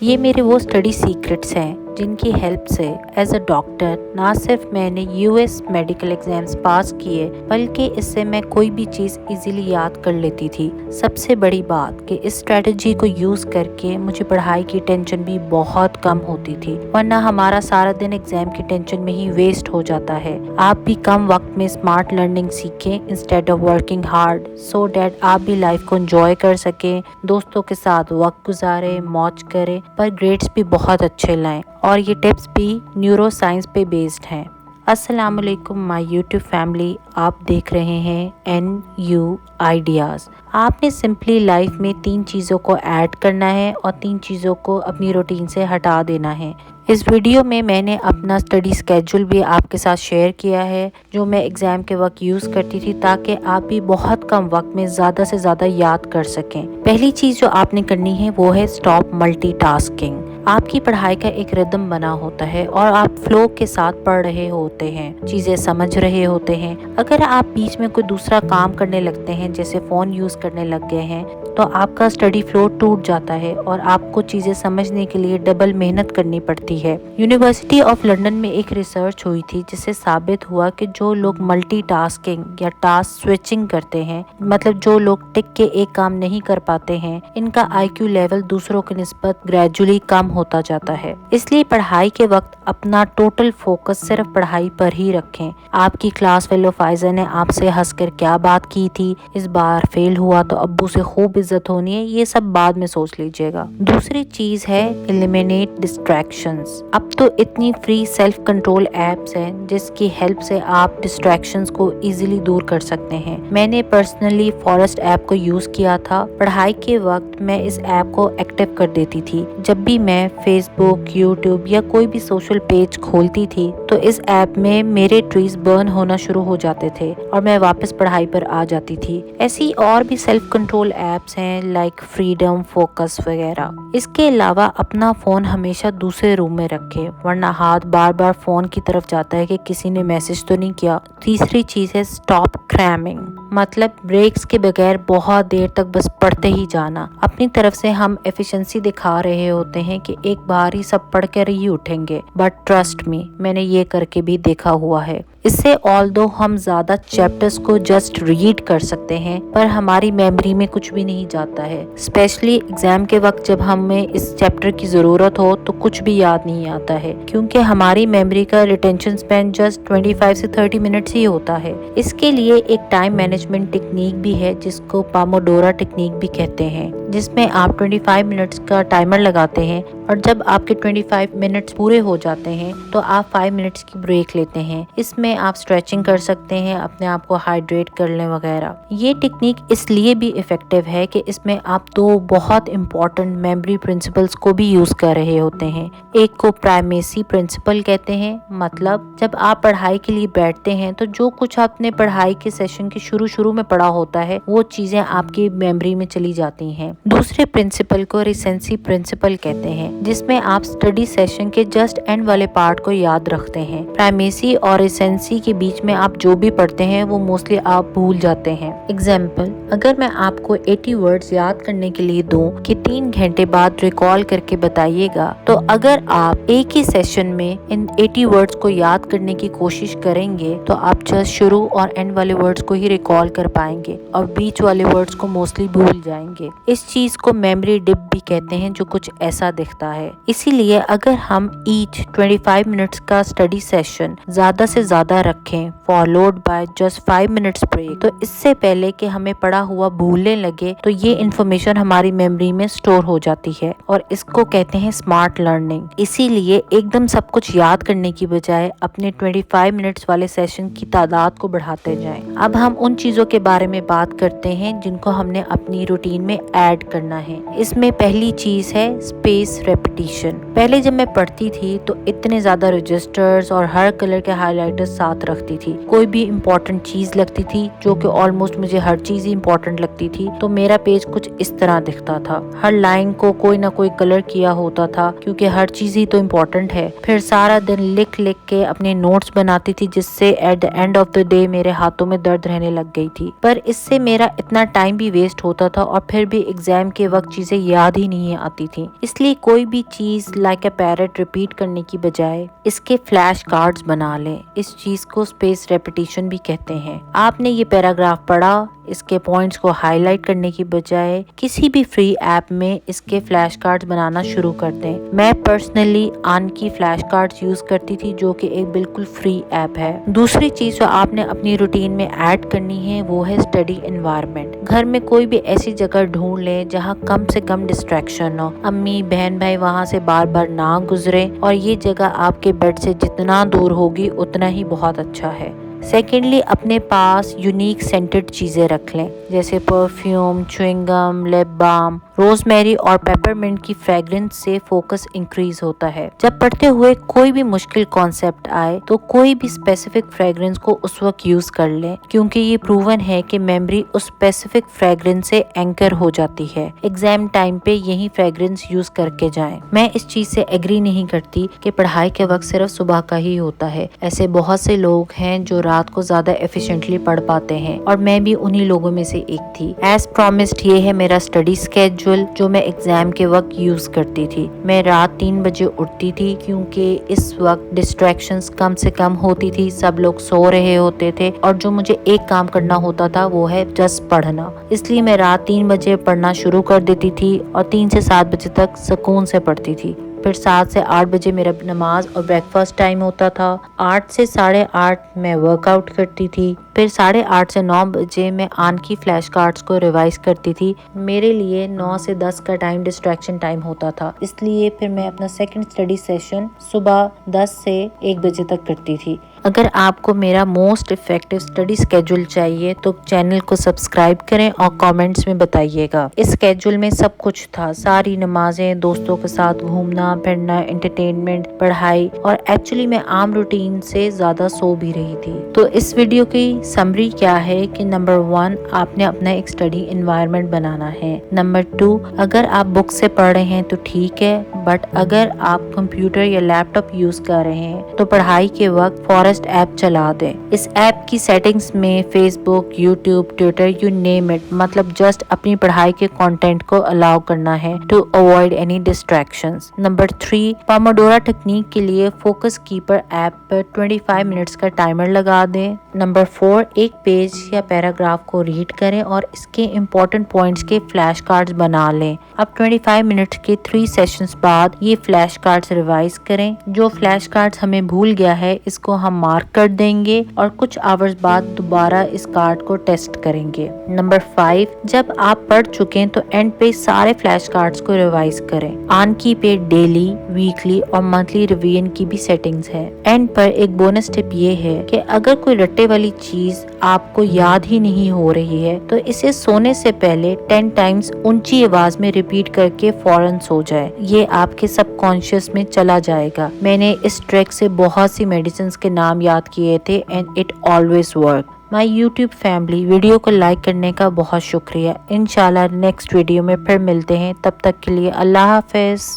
ये मेरे वो स्टडी सीक्रेट्स हैं जिनकी हेल्प से एज अ डॉक्टर ना सिर्फ मैंने यूएस मेडिकल एग्जाम्स पास किए बल्कि इससे मैं कोई भी चीज़ इजीली याद कर लेती थी। सबसे बड़ी बात कि इस स्ट्रेटजी को यूज़ करके मुझे पढ़ाई की टेंशन भी बहुत कम होती थी, वरना हमारा सारा दिन एग्जाम की टेंशन में ही वेस्ट हो जाता है। आप भी कम वक्त में स्मार्ट लर्निंग सीखें instead of working hard, so that आप भी लाइफ को एंजॉय कर सकें, दोस्तों के साथ वक्त गुजारें, मौज करें, पर ग्रेड्स भी बहुत अच्छे लाएं। और ये टिप्स भी न्यूरो साइंस पे बेस्ड हैं। अस्सलाम वालेकुम माय यूट्यूब फैमिली, आप देख रहे हैं NU आइडियाज़। आपने सिंपली लाइफ में 3 चीज़ों को ऐड करना है और 3 चीज़ों को अपनी रूटीन से हटा देना है। इस वीडियो में मैंने अपना स्टडी स्केड्यूल भी आपके साथ शेयर किया है जो मैं एग्ज़ाम के वक्त यूज़ करती थी, ताकि आप भी बहुत कम वक्त में ज़्यादा से ज़्यादा याद कर सकें। पहली चीज़ जो आपने करनी है वो है स्टॉप मल्टीटास्किंग। आपकी पढ़ाई का एक रिदम बना होता है और आप फ्लो के साथ पढ़ रहे होते हैं, चीज़ें समझ रहे होते हैं। अगर आप बीच में कोई दूसरा काम करने लगते हैं, जैसे फ़ोन यूज़ करने लग गए हैं, तो आपका स्टडी फ्लो टूट जाता है और आपको चीज़ें समझने के लिए डबल मेहनत करनी पड़ती है। यूनिवर्सिटी ऑफ लंदन में एक रिसर्च हुई थी जिससे साबित हुआ कि जो लोग मल्टीटास्किंग या टास्क स्विचिंग करते हैं, मतलब जो लोग टिक के एक काम नहीं कर पाते हैं, इनका IQ लेवल दूसरों की निस्बत ग्रेजुअली कम होता जाता है। इसलिए पढ़ाई के वक्त अपना टोटल फोकस सिर्फ पढ़ाई पर ही रखें। आपकी क्लास फेलो फाइजा ने आपसे हंसकर क्या बात की थी, इस बार फेल हुआ तो अब्बू से खूब इज्जत होनी है, ये सब बाद में सोच लीजिएगा। दूसरी चीज है एलिमिनेट डिस्ट्रैक्शंस। अब तो इतनी फ्री सेल्फ कंट्रोल एप्स हैं जिसकी हेल्प से आप डिस्ट्रैक्शंस को इजीली दूर कर सकते हैं। मैंने पर्सनली फॉरेस्ट ऐप को यूज किया था। पढ़ाई के वक्त मैं इस ऐप को एक्टिव कर देती थी। जब भी मैं फेसबुक, यूट्यूब या कोई भी सोशल पेज खोलती थी तो इस ऐप में मेरे ट्रीज बर्न होना शुरू हो जाते थे और मैं वापस पढ़ाई पर आ जाती थी। ऐसी और भी सेल्फ कंट्रोल ऐप्स हैं लाइक फ्रीडम, फोकस वगैरह। इसके अलावा अपना फोन हमेशा दूसरे रूम में रखें, वरना हाथ बार बार फोन की तरफ जाता है कि किसी ने मैसेज तो नहीं किया। तीसरी चीज है स्टॉप क्रैमिंग, मतलब ब्रेक्स के बगैर बहुत देर तक बस पढ़ते ही जाना। अपनी तरफ से हम एफिशिएंसी दिखा रहे होते हैं कि एक बार ही सब पढ़ कर ही उठेंगे, बट ट्रस्ट मी, मैंने ये करके भी देखा हुआ है। इससे ऑल्दो हम ज्यादा चैप्टर्स को जस्ट रीड कर सकते हैं, पर हमारी मेमोरी में कुछ भी नहीं जाता है। स्पेशली एग्जाम के वक्त जब हमें इस चैप्टर की जरूरत हो तो कुछ भी याद नहीं आता है, क्योंकि हमारी मेमोरी का रिटेंशन स्पैन जस्ट 25 से 30 मिनट्स ही होता है। इसके लिए एक टाइम मैनेजमेंट टेक्निक भी है जिसको पामोडोरा टेक्निक भी कहते हैं, जिसमें आप 25 मिनट्स का टाइमर लगाते हैं और जब आपके 25 मिनट्स पूरे हो जाते हैं तो आप 5 मिनट्स की ब्रेक लेते हैं। इसमें आप स्ट्रेचिंग कर सकते हैं, अपने आप को हाइड्रेट कर लें वगैरह। ये टेक्निक इसलिए भी इफेक्टिव है कि इसमें आप 2 बहुत इंपॉर्टेंट मेमोरी प्रिंसिपल्स को भी यूज कर रहे होते हैं। एक को प्राइमेसी प्रिंसिपल कहते हैं, मतलब जब आप पढ़ाई के लिए बैठते हैं तो जो कुछ आपने पढ़ाई के सेशन के शुरू में पढ़ा होता है वो चीजें आपकी मेमोरी में चली जाती हैं। दूसरे प्रिंसिपल को रिसेंसी प्रिंसिपल कहते हैं, जिसमें आप स्टडी सेशन के जस्ट एंड वाले पार्ट को याद रखते हैं। प्राइमेसी और रिसेंसी के बीच में आप जो भी पढ़ते हैं वो मोस्टली आप भूल जाते हैं। एग्जाम्पल, अगर मैं आपको 80 वर्ड्स याद करने के लिए दूं कि 3 घंटे बाद रिकॉल करके बताइएगा, तो अगर आप एक ही सेशन में इन 80 वर्ड्स को याद करने की कोशिश करेंगे तो आप जस्ट शुरू और एंड वाले वर्ड्स को ही रिकॉल कर पाएंगे और बीच वाले वर्ड्स को मोस्टली भूल जाएंगे। इस चीज को मेमोरी डिप भी कहते हैं, जो कुछ ऐसा दिखता है। इसीलिए अगर हम ईच 25 मिनट्स का स्टडी सेशन ज्यादा से ज्यादा रखें, followed by just 5 minutes break, तो इससे पहले कि हमें पढ़ा हुआ भूलने लगे तो ये इन्फॉर्मेशन हमारी मेमोरी में स्टोर हो जाती है और इसको कहते हैं स्मार्ट लर्निंग। इसीलिए एकदम सब कुछ याद करने की बजाय अपने 25 मिनट्स वाले सेशन की तादाद को बढ़ाते जाएं। अब हम उन चीजों के बारे में बात करते हैं जिनको हमने अपनी रूटीन में ऐड करना है। इसमें पहली चीज है स्पेस रेपिटेशन। पहले जब मैं पढ़ती थी तो इतने ज़्यादा रजिस्टर्स और हर कलर के हाइलाइटर्स साथ रखती थी। कोई भी इम्पोर्टेंट चीज़ लगती थी, जो कि ऑलमोस्ट मुझे हर चीज़ ही इम्पोर्टेंट लगती थी, तो मेरा पेज कुछ इस तरह दिखता था। हर लाइन को कोई ना कोई कलर किया होता था, क्योंकि हर चीज़ ही तो इम्पोर्टेंट है। फिर सारा दिन लिख लिख के अपने नोट्स बनाती थी, जिससे at the end of the day मेरे हाथों में दर्द रहने लग गई थी। पर इससे मेरा इतना टाइम भी वेस्ट होता था और फिर भी एग्जाम के वक्त चीज़ें याद ही नहीं आती थी। इसलिए कोई भी चीज़ लाइक अ पैरेट रिपीट करने की बजाय इसके फ्लैश कार्ड्स बना लें। इस चीज़ को स्पेस रेपिटेशन भी कहते हैं। आपने ये पैराग्राफ पढ़ा, इसके पॉइंट्स को हाईलाइट करने की बजाय किसी भी फ्री ऐप में इसके फ्लैश कार्ड्स बनाना शुरू कर दें। मैं पर्सनली आनकी फ्लैश कार्ड्स यूज करती थी, जो कि एक बिल्कुल फ्री ऐप है। दूसरी चीज जो आपने अपनी रूटीन में ऐड करनी है वो है स्टडी एनवायरनमेंट। घर में कोई भी ऐसी जगह ढूंढ लें जहाँ कम से कम डिस्ट्रैक्शन हो, अम्मी बहन भाई वहाँ से बार बार ना गुजरे, और ये जगह आपके बेड से जितना दूर होगी उतना ही बहुत अच्छा है। सेकेंडली, अपने पास यूनिक सेंटेड चीज़ें रख लें, जैसे perfume, chewing gum, lip balm. Rosemary और पेपरमिंट की फ्रेग्रेंस से फोकस इंक्रीज होता है। जब पढ़ते हुए कोई भी मुश्किल कॉन्सेप्ट आए तो कोई भी स्पेसिफिक फ्रेग्रेंस को उस वक्त यूज कर लें, क्योंकि ये प्रूवन है कि मेमोरी उस स्पेसिफिक फ्रेग्रेंस से एंकर हो जाती है। एग्जाम टाइम पे यही फ्रेग्रेंस यूज करके जाएं। मैं इस चीज से एग्री नहीं करती कि पढ़ाई के वक्त सिर्फ सुबह का ही होता है। ऐसे बहुत से लोग हैं जो रात को ज्यादा एफिशिएंटली पढ़ पाते हैं, और मैं भी उन्हीं लोगों में से एक थी। एज प्रॉमिस्ड, ये है मेरा स्टडी स्केड्यूल जो मैं एग्जाम के वक्त यूज करती थी। मैं रात 3 बजे उठती थी, क्योंकि इस वक्त डिस्ट्रैक्शंस कम से कम होती थी, सब लोग सो रहे होते थे, और जो मुझे एक काम करना होता था वो है जस्ट पढ़ना। इसलिए मैं रात 3 बजे पढ़ना शुरू कर देती थी और 3 से 7 बजे तक सुकून से पढ़ती थी। फिर 7 से 8 बजे मेरा नमाज और ब्रेकफास्ट टाइम होता था। 8 से 8:30 मैं वर्कआउट करती थी। फिर 8:30 से 9 बजे मैं आनकी फ्लैश कार्ड्स को रिवाइज करती थी। मेरे लिए 9 से 10 का टाइम डिस्ट्रैक्शन टाइम होता था, इसलिए फिर मैं अपना सेकंड स्टडी सेशन सुबह 10 से 1 बजे तक करती थी। अगर आपको मेरा मोस्ट इफेक्टिव स्टडी स्केड्यूल चाहिए तो चैनल को सब्सक्राइब करें और कमेंट्स में बताइएगा। इस स्केड्यूल में सब कुछ था, सारी नमाजें, दोस्तों के साथ घूमना फिरना, एंटरटेनमेंट, पढ़ाई, और एक्चुअली मैं आम रूटीन से ज्यादा सो भी रही थी। तो इस वीडियो की समरी क्या है कि नंबर 1, आपने अपना एक स्टडी एनवायरनमेंट बनाना है। नंबर 2, अगर आप बुक से पढ़ रहे हैं तो ठीक है, बट अगर आप कंप्यूटर या लैपटॉप यूज कर रहे हैं तो पढ़ाई के वक्त फॉरेस्ट ऐप चला दें। इस ऐप की सेटिंग्स में Facebook, YouTube, Twitter, you name it, मतलब जस्ट अपनी पढ़ाई के कंटेंट को अलाउ करना है to avoid any distractions. Number 3, pomodoro technique के लिए फोकस कीपर ऐप पर 25 मिनट्स का टाइमर लगा दें। नंबर 4, एक पेज या पैराग्राफ को रीड करें और इसके इम्पोर्टेंट पॉइंट्स के फ्लैश कार्ड्स बना लें। अब 25 मिनट्स के 3 सेशंस बाद ये फ्लैश कार्ड्स रिवाइज करें। जो फ्लैश कार्ड्स हमें भूल गया है इसको हम मार्क कर देंगे और कुछ आवर्स बाद दोबारा इस कार्ड को टेस्ट करेंगे। नंबर 5, जब आप पढ़ चुके हैं तो एंड पे सारे फ्लैश कार्ड्स को रिवाइज करें। आनकी पे डेली, वीकली और मंथली रिवीजन की भी सेटिंग्स है। एंड पर एक बोनस टिप ये है कि अगर कोई रट्टे वाली चीज आपको याद ही नहीं हो रही है तो इसे सोने से पहले 10 टाइम्स ऊंची आवाज में रिपीट करके फौरन सो जाए। ये आपके सबकॉन्शियस में चला जाएगा। मैंने इस ट्रिक से बहुत सी मेडिसिन के नाम याद किए थे and it always work. My YouTube family, video को लाइक करने का बहुत शुक्रिया। इंशाल्लाह नेक्स्ट वीडियो में फिर मिलते हैं, तब तक के लिए अल्लाह हाफिज।